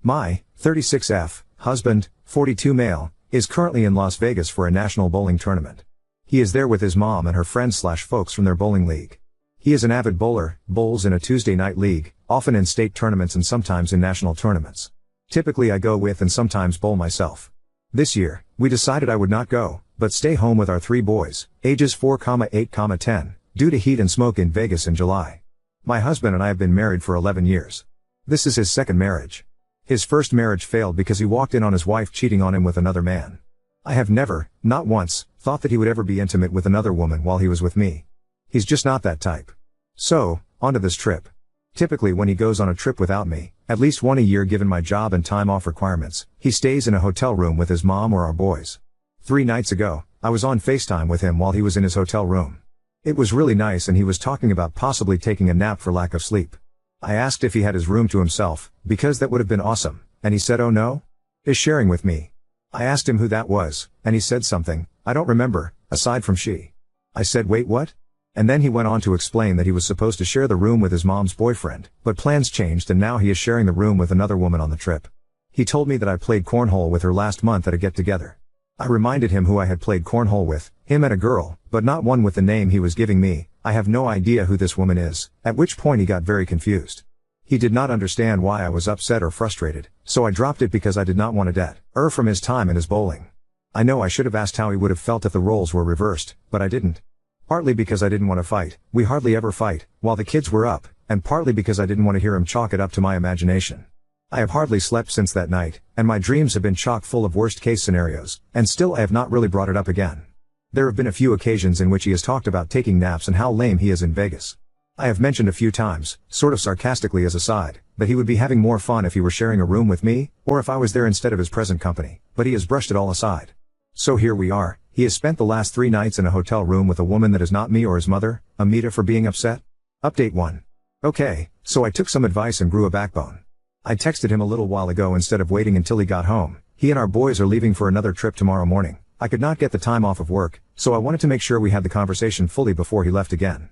My 36F husband, 42 male, is currently in Las Vegas for a national bowling tournament. He is there with his mom and her friends/folks from their bowling league. He is an avid bowler, bowls in a Tuesday night league, often in state tournaments and sometimes in national tournaments. Typically I go with and sometimes bowl myself. This year, we decided I would not go, but stay home with our 3 boys, ages 4, 8, 10, due to heat and smoke in Vegas in July. My husband and I have been married for 11 years. This is his second marriage. His first marriage failed because he walked in on his wife cheating on him with another man. I have never, not once, thought that he would ever be intimate with another woman while he was with me. He's just not that type. So, onto this trip. Typically when he goes on a trip without me, at least one a year given my job and time off requirements, he stays in a hotel room with his mom or our boys. 3 nights ago, I was on FaceTime with him while he was in his hotel room. It was really nice and he was talking about possibly taking a nap for lack of sleep. I asked if he had his room to himself, because that would have been awesome, and he said oh no? Is sharing with me. I asked him who that was, and he said something, I don't remember, aside from she. I said wait what? And then he went on to explain that he was supposed to share the room with his mom's boyfriend, but plans changed and now he is sharing the room with another woman on the trip. He told me that I played cornhole with her last month at a get-together. I reminded him who I had played cornhole with, him and a girl, but not one with the name he was giving me. I have no idea who this woman is, at which point he got very confused. He did not understand why I was upset or frustrated, so I dropped it because I did not want to deter from his time and his bowling. I know I should have asked how he would have felt if the roles were reversed, but I didn't. Partly because I didn't want to fight, we hardly ever fight, while the kids were up, and partly because I didn't want to hear him chalk it up to my imagination. I have hardly slept since that night, and my dreams have been chock full of worst-case scenarios, and still I have not really brought it up again. There have been a few occasions in which he has talked about taking naps and how lame he is in Vegas. I have mentioned a few times, sort of sarcastically as a side, that he would be having more fun if he were sharing a room with me, or if I was there instead of his present company, but he has brushed it all aside. So here we are, he has spent the last 3 nights in a hotel room with a woman that is not me or his mother, Amita, for being upset. Update 1. Okay, so I took some advice and grew a backbone. I texted him a little while ago instead of waiting until he got home. He and our boys are leaving for another trip tomorrow morning. I could not get the time off of work, so I wanted to make sure we had the conversation fully before he left again.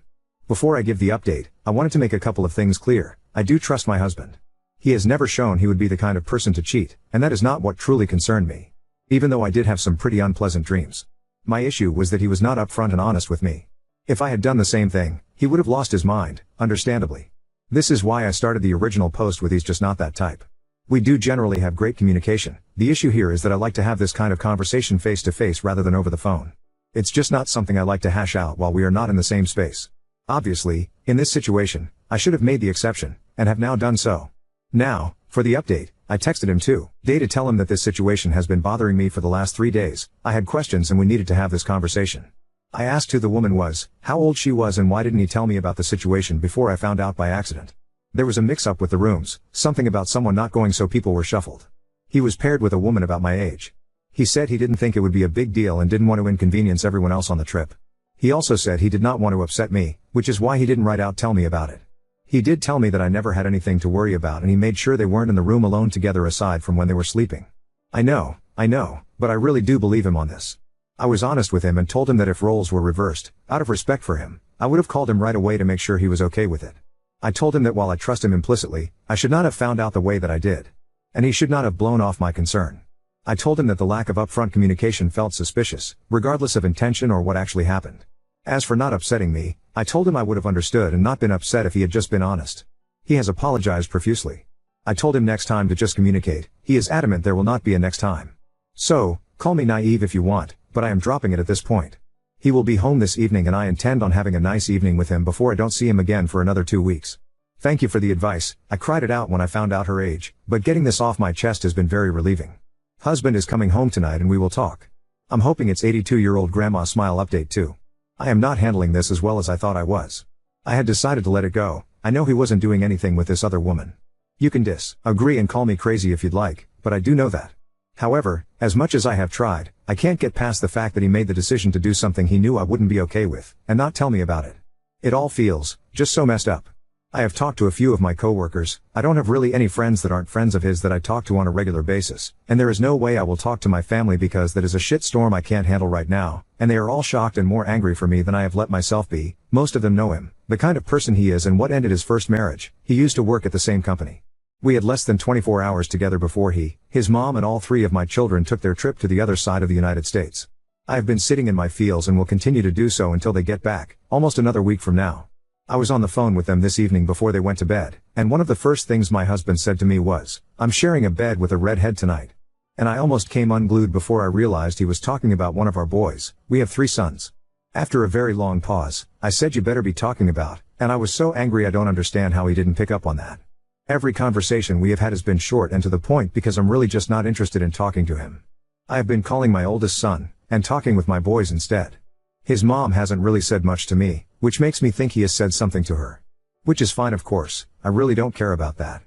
Before I give the update, I wanted to make a couple of things clear. I do trust my husband. He has never shown he would be the kind of person to cheat, and that is not what truly concerned me. Even though I did have some pretty unpleasant dreams. My issue was that he was not upfront and honest with me. If I had done the same thing, he would have lost his mind, understandably. This is why I started the original post with he's just not that type. We do generally have great communication. The issue here is that I like to have this kind of conversation face to face rather than over the phone. It's just not something I like to hash out while we are not in the same space. Obviously, in this situation, I should have made the exception, and have now done so. Now, for the update, I texted him today to tell him that this situation has been bothering me for the last 3 days. I had questions and we needed to have this conversation. I asked who the woman was, how old she was and why didn't he tell me about the situation before I found out by accident. There was a mix-up with the rooms, something about someone not going so people were shuffled. He was paired with a woman about my age. He said he didn't think it would be a big deal and didn't want to inconvenience everyone else on the trip. He also said he did not want to upset me, which is why he didn't write out tell me about it. He did tell me that I never had anything to worry about and he made sure they weren't in the room alone together aside from when they were sleeping. I know, but I really do believe him on this. I was honest with him and told him that if roles were reversed, out of respect for him, I would have called him right away to make sure he was okay with it. I told him that while I trust him implicitly, I should not have found out the way that I did. And he should not have blown off my concern. I told him that the lack of upfront communication felt suspicious, regardless of intention or what actually happened. As for not upsetting me, I told him I would have understood and not been upset if he had just been honest. He has apologized profusely. I told him next time to just communicate. He is adamant there will not be a next time. So, call me naive if you want, but I am dropping it at this point. He will be home this evening and I intend on having a nice evening with him before I don't see him again for another 2 weeks. Thank you for the advice. I cried it out when I found out her age, but getting this off my chest has been very relieving. Husband is coming home tonight and we will talk. I'm hoping it's 82-year-old grandma smile update too. I am not handling this as well as I thought I was. I had decided to let it go. I know he wasn't doing anything with this other woman. You can disagree and call me crazy if you'd like, but I do know that. However, as much as I have tried, I can't get past the fact that he made the decision to do something he knew I wouldn't be okay with, and not tell me about it. It all feels just so messed up. I have talked to a few of my coworkers. I don't have really any friends that aren't friends of his that I talk to on a regular basis, and there is no way I will talk to my family because that is a shit storm I can't handle right now, and they are all shocked and more angry for me than I have let myself be. Most of them know him, the kind of person he is and what ended his first marriage. He used to work at the same company. We had less than 24 hours together before his mom and all 3 of my children took their trip to the other side of the United States. I have been sitting in my feels and will continue to do so until they get back, almost another week from now. I was on the phone with them this evening before they went to bed, and one of the first things my husband said to me was, "I'm sharing a bed with a redhead tonight." And I almost came unglued before I realized he was talking about one of our boys. We have 3 sons. After a very long pause, I said, "You better be talking about," and I was so angry I don't understand how he didn't pick up on that. Every conversation we have had has been short and to the point because I'm really just not interested in talking to him. I have been calling my oldest son, and talking with my boys instead. His mom hasn't really said much to me, which makes me think he has said something to her. Which is fine, of course, I really don't care about that.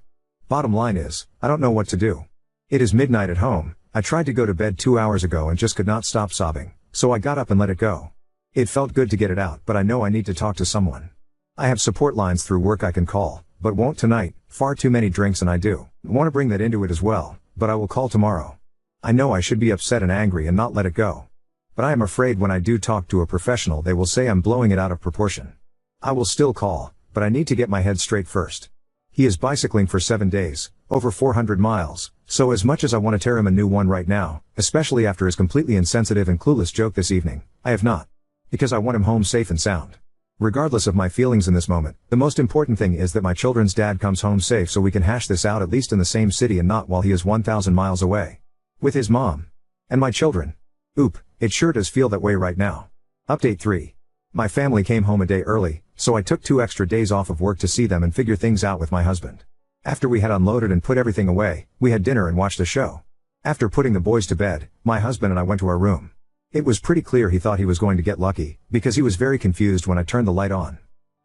Bottom line is, I don't know what to do. It is midnight at home. I tried to go to bed 2 hours ago and just could not stop sobbing, so I got up and let it go. It felt good to get it out, but I know I need to talk to someone. I have support lines through work I can call, but won't tonight. Far too many drinks and I do want to bring that into it as well, but I will call tomorrow. I know I should be upset and angry and not let it go. But I am afraid when I do talk to a professional they will say I'm blowing it out of proportion. I will still call, but I need to get my head straight first. He is bicycling for 7 days, over 400 miles, so as much as I want to tear him a new one right now, especially after his completely insensitive and clueless joke this evening, I have not. Because I want him home safe and sound. Regardless of my feelings in this moment, the most important thing is that my children's dad comes home safe so we can hash this out at least in the same city and not while he is 1,000 miles away. With his mom. And my children. Oop, it sure does feel that way right now. Update 3. My family came home a day early, so I took 2 extra days off of work to see them and figure things out with my husband. After we had unloaded and put everything away, we had dinner and watched a show. After putting the boys to bed, my husband and I went to our room. It was pretty clear he thought he was going to get lucky, because he was very confused when I turned the light on.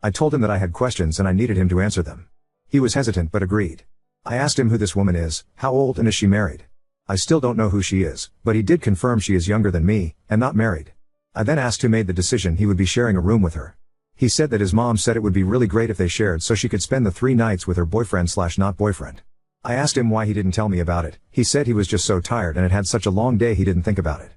I told him that I had questions and I needed him to answer them. He was hesitant but agreed. I asked him who this woman is, how old, and is she married? I still don't know who she is, but he did confirm she is younger than me, and not married. I then asked who made the decision he would be sharing a room with her. He said that his mom said it would be really great if they shared so she could spend the 3 nights with her boyfriend/not boyfriend. I asked him why he didn't tell me about it. He said he was just so tired and had had such a long day he didn't think about it.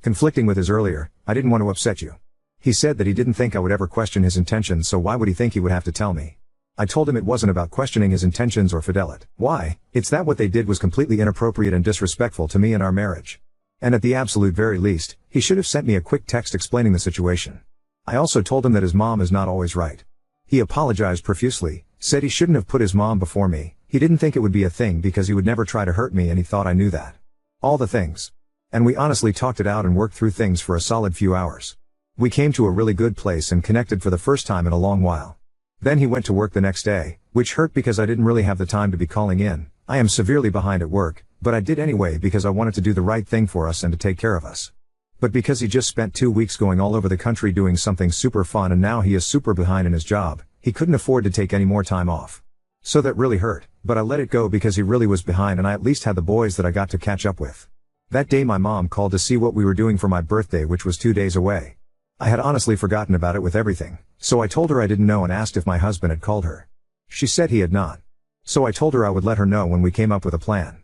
Conflicting with his earlier, "I didn't want to upset you." He said that he didn't think I would ever question his intentions, so why would he think he would have to tell me? I told him it wasn't about questioning his intentions or fidelity. Why? It's that what they did was completely inappropriate and disrespectful to me and our marriage. And at the absolute very least, he should have sent me a quick text explaining the situation. I also told him that his mom is not always right. He apologized profusely, said he shouldn't have put his mom before me, he didn't think it would be a thing because he would never try to hurt me and he thought I knew that. All the things. And we honestly talked it out and worked through things for a solid few hours. We came to a really good place and connected for the first time in a long while. Then he went to work the next day, which hurt because I didn't really have the time to be calling in. I am severely behind at work, but I did anyway because I wanted to do the right thing for us and to take care of us. But because he just spent 2 weeks going all over the country doing something super fun and now he is super behind in his job, he couldn't afford to take any more time off. So that really hurt, but I let it go because he really was behind and I at least had the boys that I got to catch up with. That day my mom called to see what we were doing for my birthday, which was 2 days away. I had honestly forgotten about it with everything, so I told her I didn't know and asked if my husband had called her. She said he had not. So I told her I would let her know when we came up with a plan.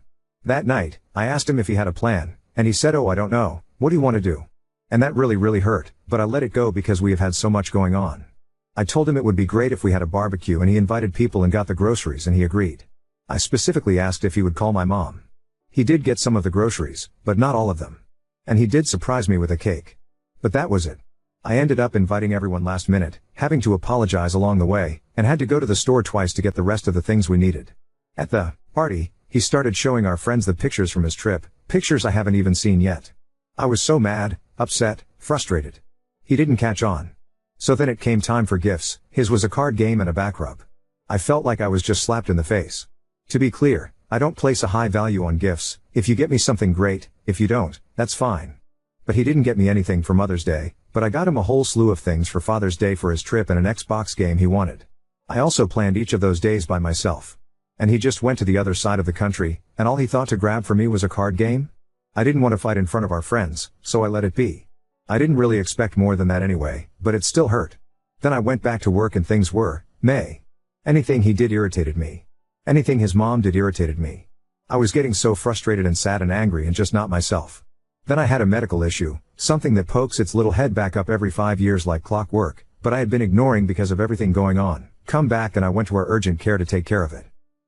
That night, I asked him if he had a plan, and he said, "Oh, I don't know, what do you want to do?" And that really hurt, but I let it go because we have had so much going on. I told him it would be great if we had a barbecue and he invited people and got the groceries and he agreed. I specifically asked if he would call my mom. He did get some of the groceries, but not all of them. And he did surprise me with a cake. But that was it. I ended up inviting everyone last minute, having to apologize along the way, and had to go to the store twice to get the rest of the things we needed. At the party, he started showing our friends the pictures from his trip, pictures I haven't even seen yet. I was so mad, upset, frustrated. He didn't catch on. So then it came time for gifts. His was a card game and a back rub. I felt like I was just slapped in the face. To be clear, I don't place a high value on gifts. If you get me something great, if you don't, that's fine. But he didn't get me anything for Mother's Day, but I got him a whole slew of things for Father's Day for his trip and an Xbox game he wanted. I also planned each of those days by myself. And he just went to the other side of the country, and all he thought to grab for me was a card game? I didn't want to fight in front of our friends, so I let it be. I didn't really expect more than that anyway, but it still hurt. Then I went back to work and things were meh. Anything he did irritated me. Anything his mom did irritated me. I was getting so frustrated and sad and angry and just not myself. Then I had a medical issue, something that pokes its little head back up every 5 years like clockwork, but I had been ignoring because of everything going on. Come back and I went to our urgent care to take care of it.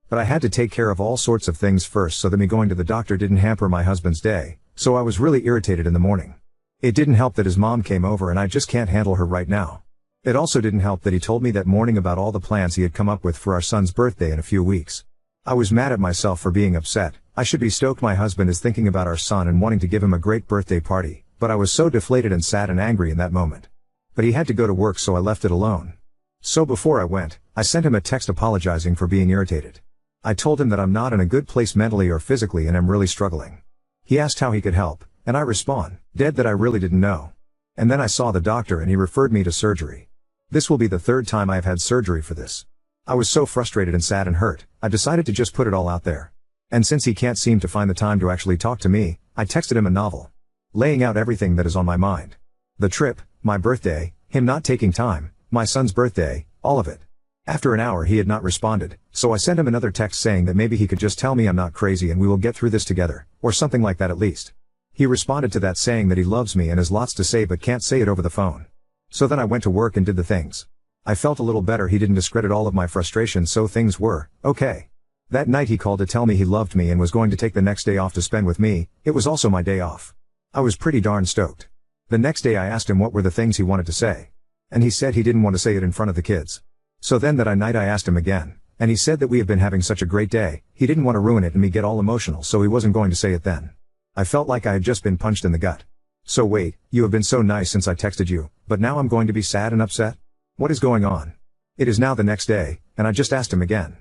But I had to take care of all sorts of things first so that me going to the doctor didn't hamper my husband's day, so I was really irritated in the morning. It didn't help that his mom came over and I just can't handle her right now. It also didn't help that he told me that morning about all the plans he had come up with for our son's birthday in a few weeks. I was mad at myself for being upset. I should be stoked my husband is thinking about our son and wanting to give him a great birthday party, but I was so deflated and sad and angry in that moment. But he had to go to work, so I left it alone. So before I went, I sent him a text apologizing for being irritated. I told him that I'm not in a good place mentally or physically and I'm really struggling. He asked how he could help, and I respond, dead that I really didn't know. And then I saw the doctor and he referred me to surgery. This will be the third time I have had surgery for this. I was so frustrated and sad and hurt, I decided to just put it all out there. And since he can't seem to find the time to actually talk to me, I texted him a novel, laying out everything that is on my mind. The trip, my birthday, him not taking time, my son's birthday, all of it. After an hour he had not responded, so I sent him another text saying that maybe he could just tell me I'm not crazy and we will get through this together, or something like that at least. He responded to that saying that he loves me and has lots to say but can't say it over the phone. So then I went to work and did the things. I felt a little better. He didn't discredit all of my frustration, so things were okay. That night he called to tell me he loved me and was going to take the next day off to spend with me. It was also my day off. I was pretty darn stoked. The next day I asked him what were the things he wanted to say. And he said he didn't want to say it in front of the kids. So then that night I asked him again, and he said that we have been having such a great day, he didn't want to ruin it and me get all emotional, so he wasn't going to say it then. I felt like I had just been punched in the gut. So wait, you have been so nice since I texted you, but now I'm going to be sad and upset? What is going on? It is now the next day, and I just asked him again.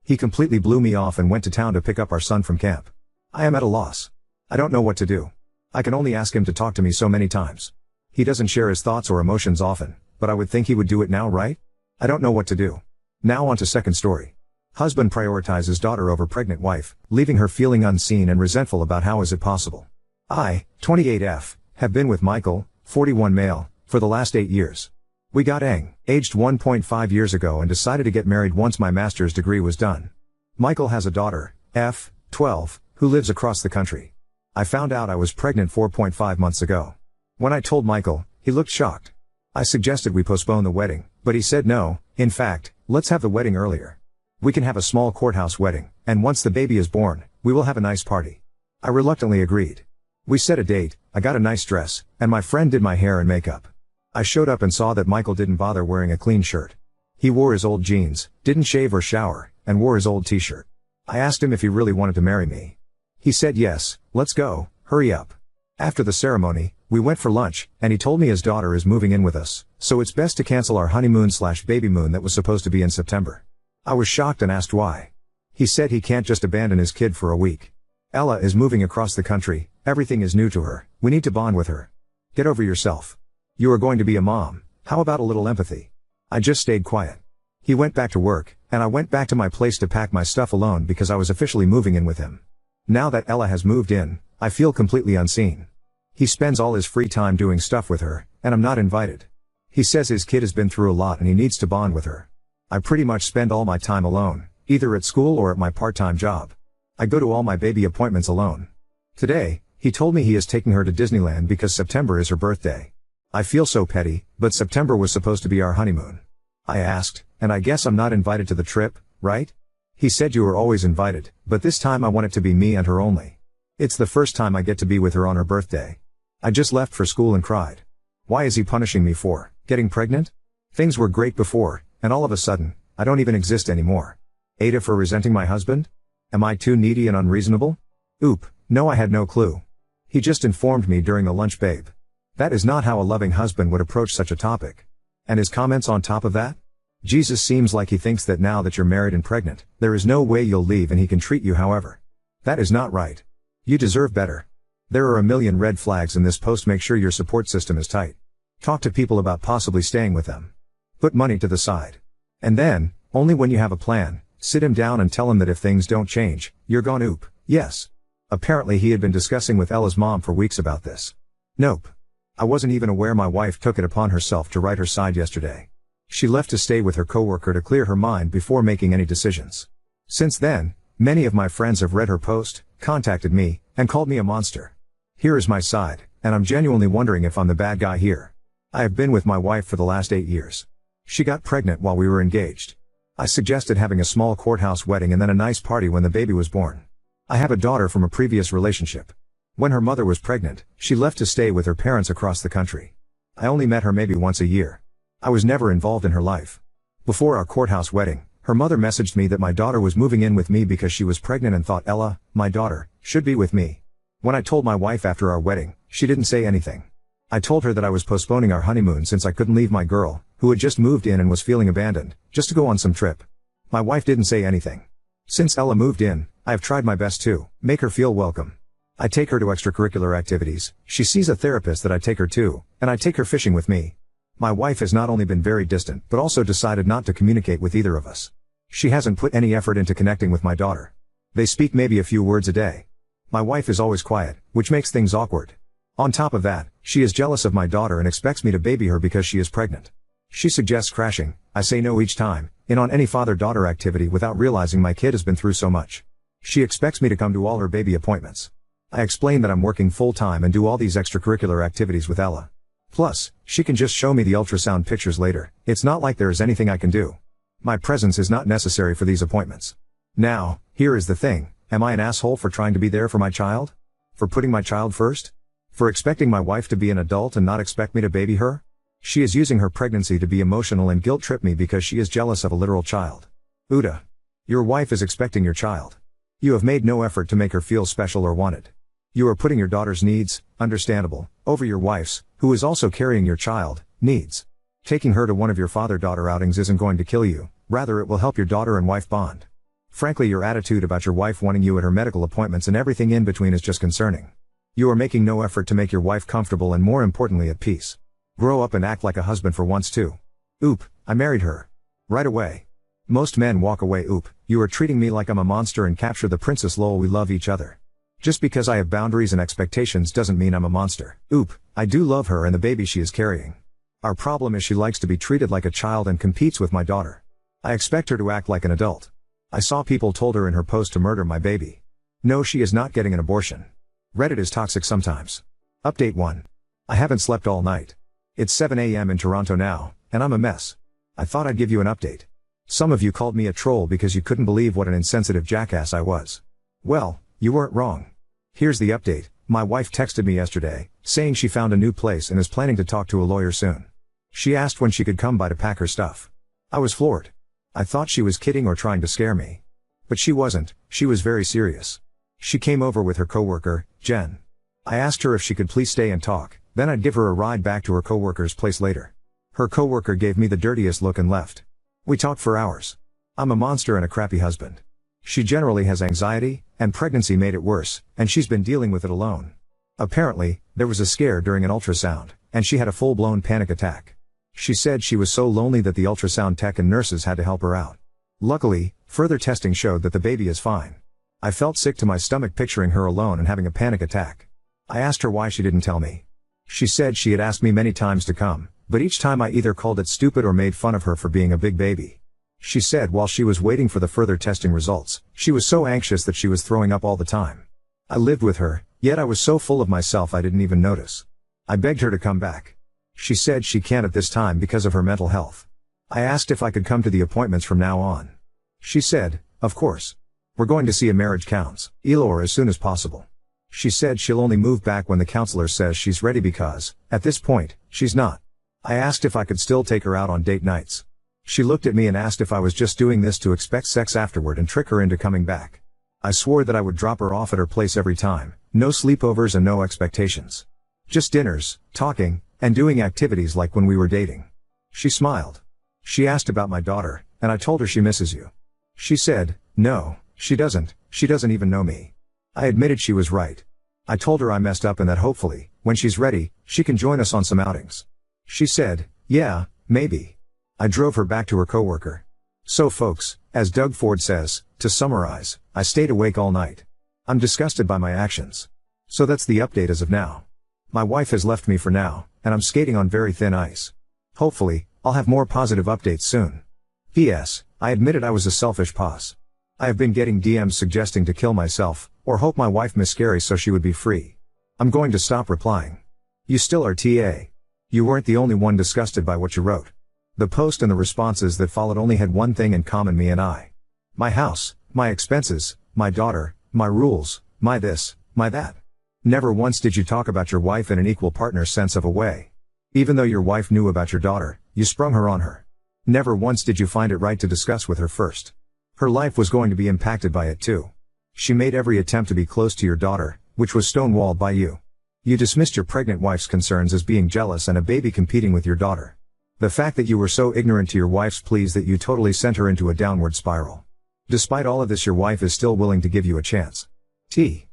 He completely blew me off and went to town to pick up our son from camp. I am at a loss. I don't know what to do. I can only ask him to talk to me so many times. He doesn't share his thoughts or emotions often, but I would think he would do it now, right? I don't know what to do. Now on to second story. Husband prioritizes daughter over pregnant wife, leaving her feeling unseen and resentful about how is it possible. I, 28F, have been with Michael, 41 male, for the last 8 years. We got aged 1.5 years ago and decided to get married once my master's degree was done. Michael has a daughter, F, 12, who lives across the country. I found out I was pregnant 4.5 months ago. When I told Michael, he looked shocked. I suggested we postpone the wedding, but he said no. In fact, let's have the wedding earlier. We can have a small courthouse wedding, and once the baby is born, we will have a nice party. I reluctantly agreed. We set a date, I got a nice dress, and my friend did my hair and makeup. I showed up and saw that Michael didn't bother wearing a clean shirt. He wore his old jeans, didn't shave or shower, and wore his old t-shirt. I asked him if he really wanted to marry me. He said yes, let's go, hurry up. After the ceremony, we went for lunch, and he told me his daughter is moving in with us, so it's best to cancel our honeymoon/baby moon that was supposed to be in September. I was shocked and asked why. He said he can't just abandon his kid for a week. Ella is moving across the country, everything is new to her, we need to bond with her. Get over yourself. You are going to be a mom, how about a little empathy? I just stayed quiet. He went back to work, and I went back to my place to pack my stuff alone because I was officially moving in with him. Now that Ella has moved in, I feel completely unseen. He spends all his free time doing stuff with her, and I'm not invited. He says his kid has been through a lot and he needs to bond with her. I pretty much spend all my time alone, either at school or at my part-time job. I go to all my baby appointments alone. Today, he told me he is taking her to Disneyland because September is her birthday. I feel so petty, but September was supposed to be our honeymoon. I asked, and I guess I'm not invited to the trip, right? He said you were always invited, but this time I want it to be me and her only. It's the first time I get to be with her on her birthday. I just left for school and cried. Why is he punishing me for getting pregnant? Things were great before, and all of a sudden, I don't even exist anymore. Ada for resenting my husband? Am I too needy and unreasonable? Oop, no, I had no clue. He just informed me during the lunch, babe. That is not how a loving husband would approach such a topic. And his comments on top of that? Jesus seems like he thinks that now that you're married and pregnant, there is no way you'll leave and he can treat you however. That is not right. You deserve better. There are a million red flags in this post. Make sure your support system is tight. Talk to people about possibly staying with them. Put money to the side. And then, only when you have a plan, sit him down and tell him that if things don't change, you're gone. Oop, yes. Apparently he had been discussing with Ella's mom for weeks about this. Nope. I wasn't even aware my wife took it upon herself to write her side yesterday. She left to stay with her coworker to clear her mind before making any decisions. Since then, many of my friends have read her post, contacted me, and called me a monster. Here is my side, and I'm genuinely wondering if I'm the bad guy here. I have been with my wife for the last 8 years. She got pregnant while we were engaged. I suggested having a small courthouse wedding and then a nice party when the baby was born. I have a daughter from a previous relationship. When her mother was pregnant, she left to stay with her parents across the country. I only met her maybe once a year. I was never involved in her life. Before our courthouse wedding, her mother messaged me that my daughter was moving in with me because she was pregnant and thought Ella, my daughter, should be with me. When I told my wife after our wedding, she didn't say anything. I told her that I was postponing our honeymoon since I couldn't leave my girl, who had just moved in and was feeling abandoned, just to go on some trip. My wife didn't say anything. Since Ella moved in, I have tried my best to make her feel welcome. I take her to extracurricular activities, she sees a therapist that I take her to, and I take her fishing with me. My wife has not only been very distant but also decided not to communicate with either of us. She hasn't put any effort into connecting with my daughter. They speak maybe a few words a day. My wife is always quiet, which makes things awkward. On top of that, she is jealous of my daughter and expects me to baby her because she is pregnant. She suggests crashing, I say no each time, in on any father-daughter activity without realizing my kid has been through so much. She expects me to come to all her baby appointments. I explain that I'm working full-time and do all these extracurricular activities with Ella. Plus, she can just show me the ultrasound pictures later, it's not like there is anything I can do. My presence is not necessary for these appointments. Now, here is the thing, am I an asshole for trying to be there for my child? For putting my child first? For expecting my wife to be an adult and not expect me to baby her? She is using her pregnancy to be emotional and guilt-trip me because she is jealous of a literal child. Uda. Your wife is expecting your child. You have made no effort to make her feel special or wanted. You are putting your daughter's needs, understandable, over your wife's, who is also carrying your child, needs. Taking her to one of your father-daughter outings isn't going to kill you, rather it will help your daughter and wife bond. Frankly, your attitude about your wife wanting you at her medical appointments and everything in between is just concerning. You are making no effort to make your wife comfortable and more importantly at peace. Grow up and act like a husband for once too. Oop, I married her. Right away. Most men walk away. Oop, you are treating me like I'm a monster and capture the princess. Lol, we love each other. Just because I have boundaries and expectations doesn't mean I'm a monster. Oop, I do love her and the baby she is carrying. Our problem is she likes to be treated like a child and competes with my daughter. I expect her to act like an adult. I saw people told her in her post to murder my baby. No, she is not getting an abortion. Reddit is toxic sometimes. Update 1. I haven't slept all night. It's 7 a.m. in Toronto now, and I'm a mess. I thought I'd give you an update. Some of you called me a troll because you couldn't believe what an insensitive jackass I was. Well, you weren't wrong. Here's the update. My wife texted me yesterday, saying she found a new place and is planning to talk to a lawyer soon. She asked when she could come by to pack her stuff. I was floored. I thought she was kidding or trying to scare me. But she wasn't, she was very serious. She came over with her coworker, Jen. I asked her if she could please stay and talk, then I'd give her a ride back to her coworker's place later. Her coworker gave me the dirtiest look and left. We talked for hours. I'm a monster and a crappy husband. She generally has anxiety, and pregnancy made it worse, and she's been dealing with it alone. Apparently, there was a scare during an ultrasound, and she had a full-blown panic attack. She said she was so lonely that the ultrasound tech and nurses had to help her out. Luckily, further testing showed that the baby is fine. I felt sick to my stomach picturing her alone and having a panic attack. I asked her why she didn't tell me. She said she had asked me many times to come, but each time I either called it stupid or made fun of her for being a big baby. She said while she was waiting for the further testing results, she was so anxious that she was throwing up all the time. I lived with her, yet I was so full of myself I didn't even notice. I begged her to come back. She said she can't at this time because of her mental health. I asked if I could come to the appointments from now on. She said, of course. We're going to see a marriage counselor as soon as possible. She said she'll only move back when the counselor says she's ready because, at this point, she's not. I asked if I could still take her out on date nights. She looked at me and asked if I was just doing this to expect sex afterward and trick her into coming back. I swore that I would drop her off at her place every time, no sleepovers and no expectations. Just dinners, talking, and doing activities like when we were dating. She smiled. She asked about my daughter, and I told her she misses you. She said, no, she doesn't even know me. I admitted she was right. I told her I messed up and that hopefully, when she's ready, she can join us on some outings. She said, yeah, maybe. I drove her back to her coworker. So folks, as Doug Ford says, to summarize, I stayed awake all night. I'm disgusted by my actions. So that's the update as of now. My wife has left me for now, and I'm skating on very thin ice. Hopefully, I'll have more positive updates soon. P.S. I admitted I was a selfish puss. I have been getting DMs suggesting to kill myself, or hope my wife miscarries so she would be free. I'm going to stop replying. You still are TA. You weren't the only one disgusted by what you wrote. The post and the responses that followed only had one thing in common: me and I. My house, my expenses, my daughter, my rules, my this, my that. Never once did you talk about your wife in an equal partner sense of a way. Even though your wife knew about your daughter, you sprung her on her. Never once did you find it right to discuss with her first. Her life was going to be impacted by it too. She made every attempt to be close to your daughter, which was stonewalled by you. You dismissed your pregnant wife's concerns as being jealous and a baby competing with your daughter. The fact that you were so ignorant to your wife's pleas that you totally sent her into a downward spiral. Despite all of this, your wife is still willing to give you a chance.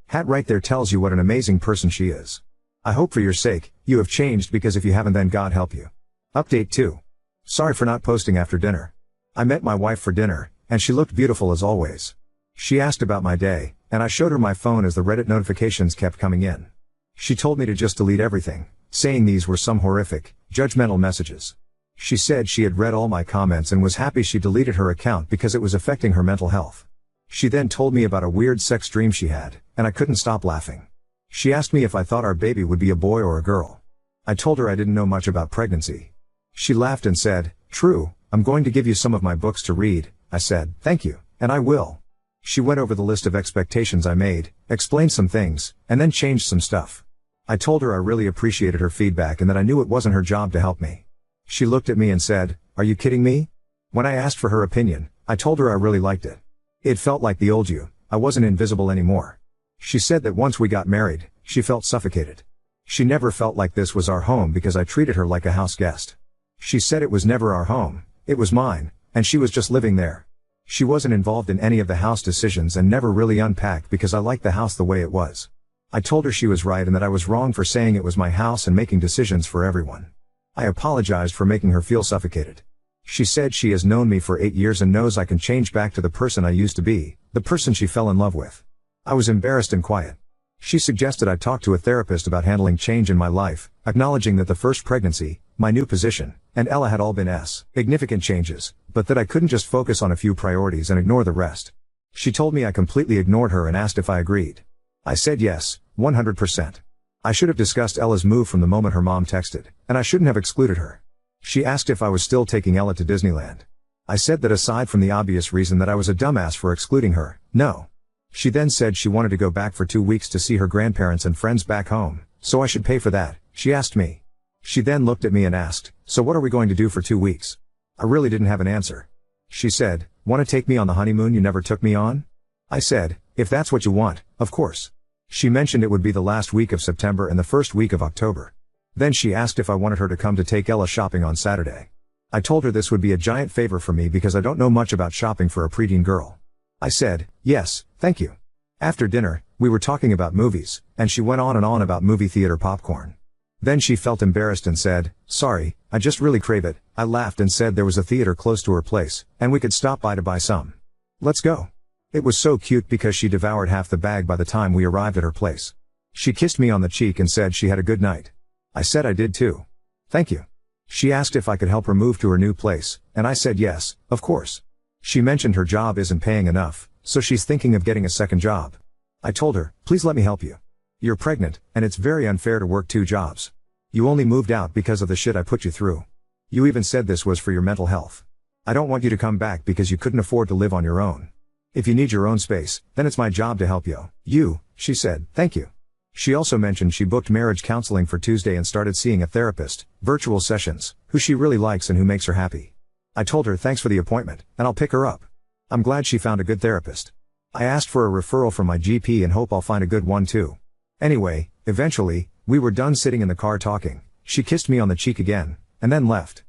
Hat right there tells you what an amazing person she is. I hope for your sake, you have changed, because if you haven't, then God help you. Update 2. Sorry for not posting after dinner. I met my wife for dinner, and she looked beautiful as always. She asked about my day, and I showed her my phone as the Reddit notifications kept coming in. She told me to just delete everything, saying these were some horrific, judgmental messages. She said she had read all my comments and was happy she deleted her account because it was affecting her mental health. She then told me about a weird sex dream she had, and I couldn't stop laughing. She asked me if I thought our baby would be a boy or a girl. I told her I didn't know much about pregnancy. She laughed and said, "True, I'm going to give you some of my books to read." I said, "Thank you, and I will." She went over the list of expectations I made, explained some things, and then changed some stuff. I told her I really appreciated her feedback and that I knew it wasn't her job to help me. She looked at me and said, "Are you kidding me?" When I asked for her opinion, I told her I really liked it. It felt like the old you, I wasn't invisible anymore. She said that once we got married, she felt suffocated. She never felt like this was our home because I treated her like a house guest. She said it was never our home, it was mine, and she was just living there. She wasn't involved in any of the house decisions and never really unpacked because I liked the house the way it was. I told her she was right and that I was wrong for saying it was my house and making decisions for everyone. I apologized for making her feel suffocated. She said she has known me for 8 years and knows I can change back to the person I used to be, the person she fell in love with. I was embarrassed and quiet. She suggested I talk to a therapist about handling change in my life, acknowledging that the first pregnancy, my new position, and Ella had all been significant changes, but that I couldn't just focus on a few priorities and ignore the rest. She told me I completely ignored her and asked if I agreed. I said yes, 100%. I should have discussed Ella's move from the moment her mom texted, and I shouldn't have excluded her. She asked if I was still taking Ella to Disneyland. I said that aside from the obvious reason that I was a dumbass for excluding her, no. She then said she wanted to go back for 2 weeks to see her grandparents and friends back home, so I should pay for that, she asked me. She then looked at me and asked, "So what are we going to do for 2 weeks?" I really didn't have an answer. She said, "Want to take me on the honeymoon you never took me on?" I said, "If that's what you want, of course." She mentioned it would be the last week of September and the first week of October. Then she asked if I wanted her to come to take Ella shopping on Saturday. I told her this would be a giant favor for me because I don't know much about shopping for a preteen girl. I said, "Yes, thank you." After dinner, we were talking about movies, and she went on and on about movie theater popcorn. Then she felt embarrassed and said, "Sorry, I just really crave it." I laughed and said there was a theater close to her place, and we could stop by to buy some. "Let's go." It was so cute because she devoured half the bag by the time we arrived at her place. She kissed me on the cheek and said she had a good night. I said I did too. "Thank you." She asked if I could help her move to her new place, and I said yes, of course. She mentioned her job isn't paying enough, so she's thinking of getting a second job. I told her, "Please let me help you. You're pregnant, and it's very unfair to work 2 jobs. You only moved out because of the shit I put you through. You even said this was for your mental health. I don't want you to come back because you couldn't afford to live on your own. If you need your own space, then it's my job to help you." She said, "Thank you." She also mentioned she booked marriage counseling for Tuesday and started seeing a therapist, virtual sessions, who she really likes and who makes her happy. I told her thanks for the appointment, and I'll pick her up. I'm glad she found a good therapist. I asked for a referral from my GP and hope I'll find a good one too. Anyway, eventually, we were done sitting in the car talking. She kissed me on the cheek again, and then left.